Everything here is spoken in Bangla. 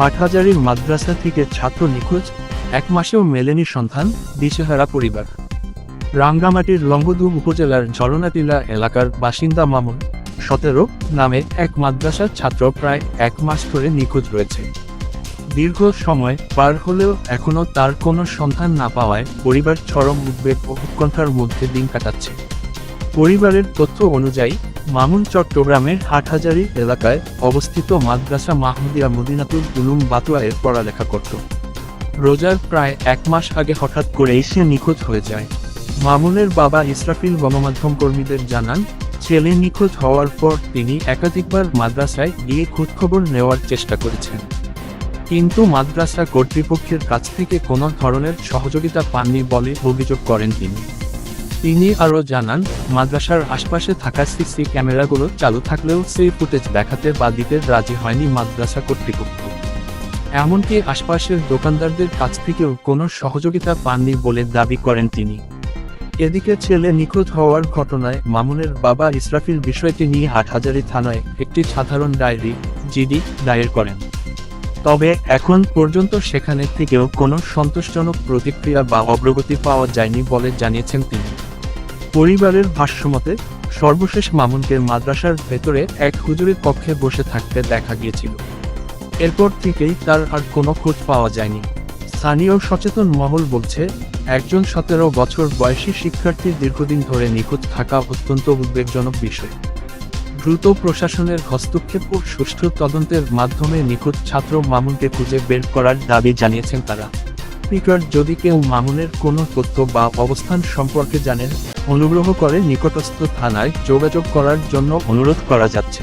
হাটহাজারীর মাদ্রাসা থেকে ছাত্র নিখোঁজ, 1 মাসেও মেলেনি সন্ধান, দিশেহারা পরিবার। রাঙ্গামাটির লংগদু উপজেলার ঝরনাটিলা এলাকার বাসিন্দা মামুন 17 নামে এক মাদ্রাসার ছাত্র প্রায় 1 মাস ধরে নিখোঁজ রয়েছে। দীর্ঘ সময় পার হলেও এখনও তার কোনো সন্ধান না পাওয়ায় পরিবার চরম উদ্বেগ ও উৎকণ্ঠার মধ্যে দিন কাটাচ্ছে। পরিবারের তথ্য অনুযায়ী মামুন চট্টগ্রামের হাটহাজারী এলাকায় অবস্থিত মাদ্রাসা মাহমুদিয়া মদিনাতুল উলুম বাতুয়ায় পড়ালেখা করত। রোজার প্রায় 1 মাস আগে হঠাৎ করেই সে নিখোঁজ হয়ে যায়। মামুনের বাবা ইসরাফিল গণমাধ্যম কর্মীদের জানান, ছেলে নিখোঁজ হওয়ার পর তিনি একাধিকবার মাদ্রাসায় গিয়ে খোঁজখবর নেওয়ার চেষ্টা করেছেন, কিন্তু মাদ্রাসা কর্তৃপক্ষের কাছ থেকে কোনো ধরনের সহযোগিতা পাননি বলে অভিযোগ করেন তিনি আরও জানান, মাদ্রাসার আশপাশে থাকা সিসি ক্যামেরাগুলো চালু থাকলেও সেই ফুটেজ দেখাতে বা দিতে রাজি হয়নি মাদ্রাসা কর্তৃপক্ষ। এমনকি আশপাশের দোকানদারদের কাছ থেকেও কোনো সহযোগিতা পাননি বলে দাবি করেন তিনি। এদিকে ছেলে নিখোঁজ হওয়ার ঘটনায় মামুনের বাবা ইসরাফিল বিষয়টি নিয়ে হাটহাজারী থানায় একটি সাধারণ ডায়েরি জিডি দায়ের করেন। তবে এখন পর্যন্ত সেখানে থেকেও কোনো সন্তোষজনক প্রতিক্রিয়া বা অগ্রগতি পাওয়া যায়নি বলে জানিয়েছেন তিনি। পরিবারের ভাষ্যমতে, সর্বশেষ মামুনকে মাদ্রাসার ভেতরে এক হুজুরের কক্ষে বসে থাকতে দেখা গিয়েছিল। এরপর থেকেই তার আর কোনো খোঁজ পাওয়া যায়নি। স্থানীয় সচেতন মহল বলছে, একজন 17 বছর বয়সী শিক্ষার্থীর দীর্ঘদিন ধরে নিখোঁজ থাকা অত্যন্ত উদ্বেগজনক বিষয়। দ্রুত প্রশাসনের হস্তক্ষেপ ও সুষ্ঠু তদন্তের মাধ্যমে নিখোঁজ ছাত্র মামুনকে খুঁজে বের করার দাবি জানিয়েছেন তারা। স্পিকার, যদি কেউ মামুনের কোনো তথ্য বা অবস্থান সম্পর্কে জানেন, অনুগ্রহ করে নিকটস্থ থানায় যোগাযোগ করার জন্য অনুরোধ করা যাচ্ছে।